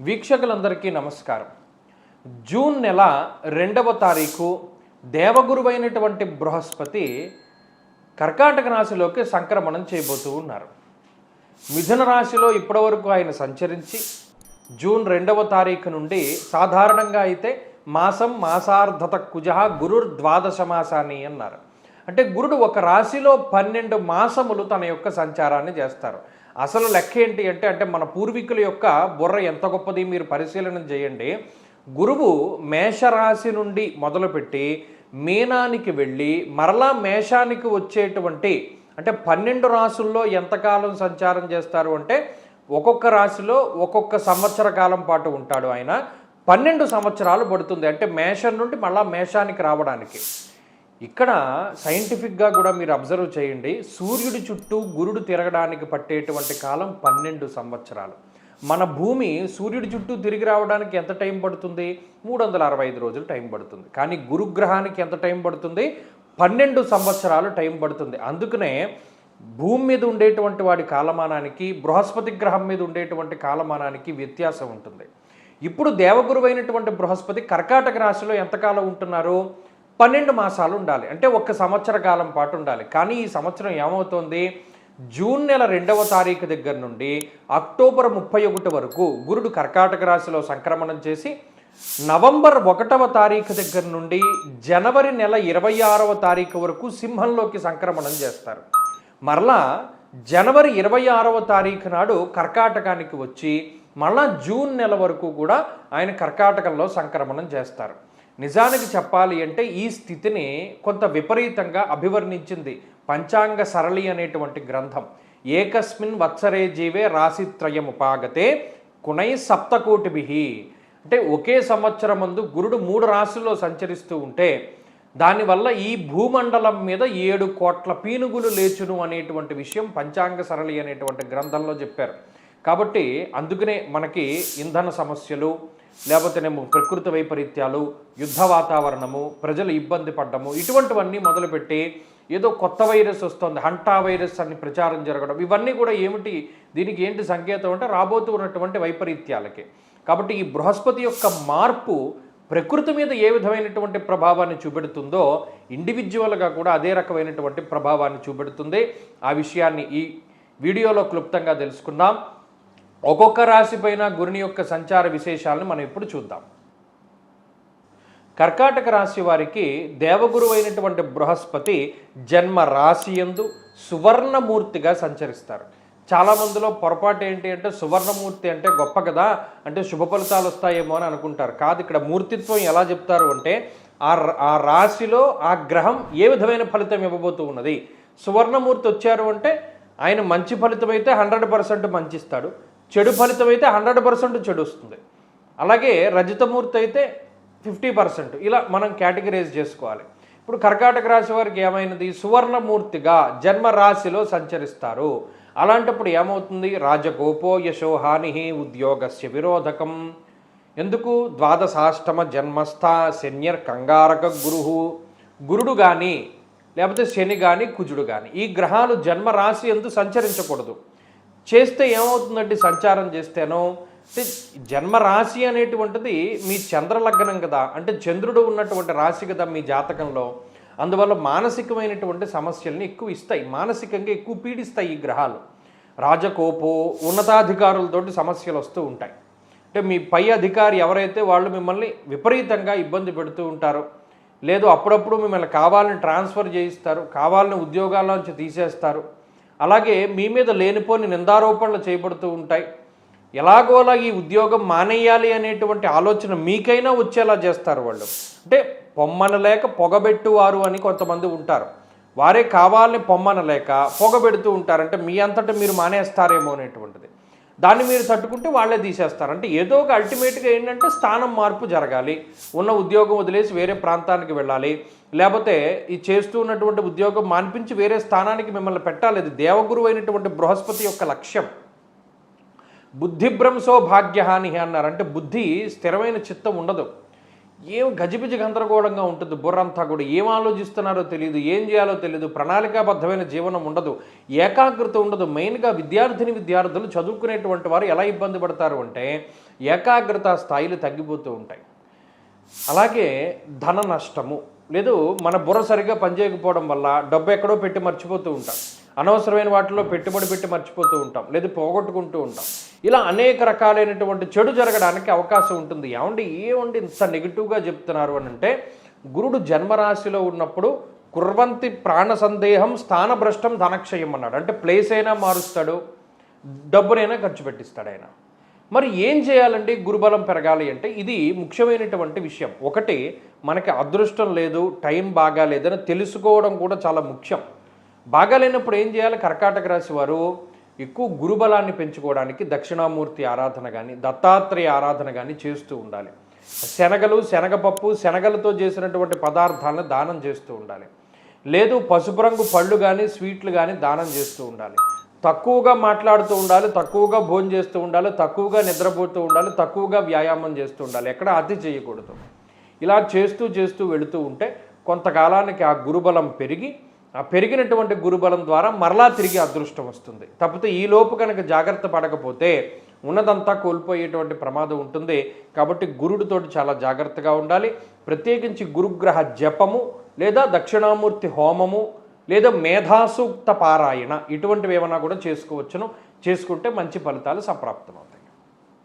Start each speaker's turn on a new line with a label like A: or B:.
A: వీక్షకులందరికీ నమస్కారం. జూన్ నెల 2వ తారీఖు దేవగురువైనటువంటి బృహస్పతి కర్కాటక రాశిలోకి సంక్రమణం చేయబోతూ ఉన్నారు. మిథున రాశిలో ఇప్పటివరకు ఆయన సంచరించి జూన్ 2వ తారీఖు నుండి సాధారణంగా అయితే మాసార్ధత కుజ గురుర్ ద్వాదశ మాసాన్ని అన్నారు. అంటే గురుడు ఒక రాశిలో 12 మాసములు తన యొక్క సంచారాన్ని చేస్తారు. అసలు లెక్క ఏంటి అంటే మన పూర్వీకుల యొక్క బుర్ర ఎంత గొప్పది మీరు పరిశీలన చేయండి. గురువు మేషరాశి నుండి మొదలుపెట్టి మీనానికి వెళ్ళి మరలా మేషానికి వచ్చేటువంటి అంటే 12 రాశుల్లో ఎంతకాలం సంచారం చేస్తారు అంటే ఒక్కొక్క రాశిలో ఒక్కొక్క సంవత్సర కాలం పాటు ఉంటాడు ఆయన. 12 సంవత్సరాలు పడుతుంది అంటే మేషం నుండి మళ్ళా మేషానికి రావడానికి. ఇక్కడ సైంటిఫిక్గా కూడా మీరు అబ్జర్వ్ చేయండి, సూర్యుడి చుట్టూ గురుడు తిరగడానికి పట్టేటువంటి కాలం 12 సంవత్సరాలు. మన భూమి సూర్యుడి చుట్టూ తిరిగి రావడానికి ఎంత టైం పడుతుంది? 365 రోజులు టైం పడుతుంది. కానీ గురుగ్రహానికి ఎంత టైం పడుతుంది? 12 సంవత్సరాలు టైం పడుతుంది. అందుకనే భూమి మీద ఉండేటువంటి వాడి కాలమానానికి బృహస్పతి గ్రహం మీద ఉండేటువంటి కాలమానానికి వ్యత్యాసం ఉంటుంది. ఇప్పుడు దేవగురువైనటువంటి బృహస్పతి కర్కాటక రాశిలో ఎంతకాలం ఉంటున్నారు? 12 మాసాలు ఉండాలి, అంటే 1 సంవత్సర కాలం పాటు ఉండాలి. కానీ ఈ సంవత్సరం ఏమవుతోంది? జూన్ నెల 2వ తారీఖు దగ్గర నుండి అక్టోబర్ 31 వరకు గురుడు కర్కాటక రాశిలో సంక్రమణం చేసి నవంబర్ 1వ తారీఖు దగ్గర నుండి జనవరి నెల 26వ తారీఖు వరకు సింహంలోకి సంక్రమణం చేస్తారు. మరలా జనవరి 26వ తారీఖు నాడు కర్కాటకానికి వచ్చి మళ్ళా జూన్ నెల వరకు కూడా ఆయన కర్కాటకంలో సంక్రమణం చేస్తారు. నిజానికి చెప్పాలి అంటే ఈ స్థితిని కొంత విపరీతంగా అభివర్ణించింది పంచాంగ సరళి అనేటువంటి గ్రంథం. ఏకస్మిన్ వత్సరే జీవే రాశిత్రయముపాగతే కునై సప్తకోటిభిః. అంటే ఒకే సంవత్సరం ముందు గురుడు 3 రాశుల్లో సంచరిస్తూ ఉంటే దానివల్ల ఈ భూమండలం మీద 7 కోట్ల పీనుగులు లేచును అనేటువంటి విషయం పంచాంగ సరళి అనేటువంటి గ్రంథంలో చెప్పారు. కాబట్టి అందుకనే మనకి ఇంధన సమస్యలు, లేకపోతేనేమో ప్రకృతి వైపరీత్యాలు, యుద్ధ వాతావరణము, ప్రజలు ఇబ్బంది పడ్డము, ఇటువంటివన్నీ మొదలుపెట్టి ఏదో కొత్త వైరస్ వస్తుంది, హంటా వైరస్ అని ప్రచారం జరగడం, ఇవన్నీ కూడా ఏమిటి, దీనికి ఏంటి సంకేతం అంటే రాబోతూ ఉన్నటువంటి వైపరీత్యాలకి. కాబట్టి ఈ బృహస్పతి యొక్క మార్పు ప్రకృతి మీద ఏ విధమైనటువంటి ప్రభావాన్ని చూపెడుతుందో ఇండివిజువల్గా కూడా అదే రకమైనటువంటి ప్రభావాన్ని చూపెడుతుంది. ఆ విషయాన్ని ఈ వీడియోలో క్లుప్తంగా తెలుసుకుందాం. ఒక్కొక్క రాశిపైన గురుని యొక్క సంచార విశేషాలను మనం ఇప్పుడు చూద్దాం. కర్కాటక రాశి వారికి దేవగురువు అయినటువంటి బృహస్పతి జన్మ రాశి యందు సువర్ణమూర్తిగా సంచరిస్తారు. చాలామందిలో పొరపాటు ఏంటి అంటే సువర్ణమూర్తి అంటే గొప్ప కదా, అంటే శుభ ఫలితాలు వస్తాయేమో అని అనుకుంటారు. కాదు, ఇక్కడ మూర్తిత్వం ఎలా చెప్తారు అంటే ఆ రాశిలో ఆ గ్రహం ఏ విధమైన ఫలితం ఇవ్వబోతూ ఉన్నది. సువర్ణమూర్తి వచ్చారు అంటే ఆయన మంచి ఫలితం అయితే 100% మంచి ఇస్తాడు, చెడు ఫలితం అయితే 100% చెడు వస్తుంది. అలాగే రజతమూర్తి అయితే 50%, ఇలా మనం కేటగిరైజ్ చేసుకోవాలి. ఇప్పుడు కర్కాటక రాశి వారికి ఏమైనది? సువర్ణమూర్తిగా జన్మ రాశిలో సంచరిస్తారు. అలాంటప్పుడు ఏమవుతుంది? రాజకోపో యశోహాని ఉద్యోగస్య విరోధకం. ఎందుకు? ద్వాదశాష్టమ జన్మస్థ శన్యర్ కంగారక గురుడు కానీ లేకపోతే శని కానీ కుజుడు కానీ ఈ గ్రహాలు జన్మరాశి ఎందు సంచరించకూడదు. చేస్తే ఏమవుతుందంటే సంచారం చేస్తేనో అంటే జన్మరాశి అనేటువంటిది మీ చంద్రలగ్నం కదా, అంటే చంద్రుడు ఉన్నటువంటి రాశి కదా మీ జాతకంలో. అందువల్ల మానసికమైనటువంటి సమస్యల్ని ఎక్కువ ఇస్తాయి, మానసికంగా ఎక్కువ పీడిస్తాయి ఈ గ్రహాలు. రాజకోపో ఉన్నతాధికారులతోటి సమస్యలు వస్తూ ఉంటాయి. అంటే మీ పై అధికారి ఎవరైతే వాళ్ళు మిమ్మల్ని విపరీతంగా ఇబ్బంది పెడుతూ ఉంటారో, లేదు అప్పుడప్పుడు మిమ్మల్ని కావాలని ట్రాన్స్ఫర్ చేయిస్తారు, కావాలని ఉద్యోగాల్లోంచి తీసేస్తారు. అలాగే మీ మీద లేనిపోని నిందారోపణలు చేయబడుతూ ఉంటాయి. ఎలాగోలా ఈ ఉద్యోగం మానేయాలి అనేటువంటి ఆలోచన మీకైనా వచ్చేలా చేస్తారు వాళ్ళు. అంటే పొమ్మనలేక పొగబెట్టువారు అని కొంతమంది ఉంటారు. వారే కావాలని పొమ్మనలేక పొగబెడుతూ ఉంటారు, అంటే మీ అంతటా మీరు మానేస్తారేమో అనేటువంటిది. దాన్ని మీరు తట్టుకుంటే వాళ్ళే తీసేస్తారు. అంటే ఏదో ఒక అల్టిమేట్గా ఏంటంటే స్థానం మార్పు జరగాలి, ఉన్న ఉద్యోగం వదిలేసి వేరే ప్రాంతానికి వెళ్ళాలి, లేకపోతే ఈ చేస్తూ ఉన్నటువంటి ఉద్యోగం మాన్పించి వేరే స్థానానికి మిమ్మల్ని పెట్టాలి. ఇది దేవగురువు అయినటువంటి బృహస్పతి యొక్క లక్ష్యం. బుద్ధిభ్రంశో భాగ్యహాని అన్నారు, అంటే బుద్ధి స్థిరమైన చిత్తం ఉండదు. ఏం గజిబిజి గందరగోళంగా ఉంటుంది, బుర్రంతా కూడా ఏం ఆలోచిస్తున్నారో తెలియదు, ఏం చేయాలో తెలియదు, ప్రణాళికాబద్ధమైన జీవనం ఉండదు, ఏకాగ్రత ఉండదు. మెయిన్గా విద్యార్థులు చదువుకునేటువంటి వారు ఎలా ఇబ్బంది పడతారు అంటే ఏకాగ్రత స్థాయిలు తగ్గిపోతూ ఉంటాయి. అలాగే ధన నష్టము, లేదు మన బుర్ర సరిగ్గా పనిచేయకపోవడం వల్ల డబ్బు ఎక్కడో పెట్టి మర్చిపోతూ ఉంటాం, అనవసరమైన వాటిలో పెట్టుబడి పెట్టి మర్చిపోతూ ఉంటాం, లేదు పోగొట్టుకుంటూ ఉంటాం. ఇలా అనేక రకాలైనటువంటి చెడు జరగడానికి అవకాశం ఉంటుంది. ఏమండి ఇంత నెగిటివ్గా చెప్తున్నారు అని అంటే, గురుడు జన్మరాశిలో ఉన్నప్పుడు కుర్వంతి ప్రాణ సందేహం స్థానభ్రష్టం ధనక్షయం అన్నాడు. అంటే ప్లేస్ అయినా మారుస్తాడు, డబ్బునైనా ఖర్చు పెట్టిస్తాడు ఆయన. మరి ఏం చేయాలండి గురుబలం పెరగాలి అంటే? ఇది ముఖ్యమైనటువంటి విషయం. ఒకటి, మనకి అదృష్టం లేదు, టైం బాగా లేదని తెలుసుకోవడం కూడా చాలా ముఖ్యం. బాగాలేనప్పుడు ఏం చేయాలి? కర్కాటక రాశి వారు ఎక్కువ గురుబలాన్ని పెంచుకోవడానికి దక్షిణామూర్తి ఆరాధన కానీ దత్తాత్రేయ ఆరాధన కానీ చేస్తూ ఉండాలి. శనగపప్పు శనగలతో చేసినటువంటి పదార్థాలను దానం చేస్తూ ఉండాలి. లేదు పసుపు రంగు పళ్ళు కానీ స్వీట్లు కానీ దానం చేస్తూ ఉండాలి. తక్కువగా మాట్లాడుతూ ఉండాలి, తక్కువగా భోజనం చేస్తూ ఉండాలి, తక్కువగా నిద్రపోతూ ఉండాలి, తక్కువగా వ్యాయామం చేస్తూ ఉండాలి, ఎక్కడ అతి చేయకూడదు. ఇలా చేస్తూ వెళుతూ ఉంటే కొంతకాలానికి ఆ గురుబలం పెరిగి, ఆ పెరిగినటువంటి గురుబలం ద్వారా మరలా తిరిగి అదృష్టం వస్తుంది. తప్పితే ఈలోపు కనుక జాగ్రత్త పడకపోతే ఉన్నదంతా కోల్పోయేటువంటి ప్రమాదం ఉంటుంది. కాబట్టి గురుడితోటి చాలా జాగ్రత్తగా ఉండాలి. ప్రత్యేకించి గురుగ్రహ జపము లేదా దక్షిణామూర్తి హోమము లేదా మేధాసూక్త పారాయణ ఇటువంటివి ఏమన్నా కూడా చేసుకోవచ్చును. చేసుకుంటే మంచి ఫలితాలు సంప్రాప్తమవుతాయి.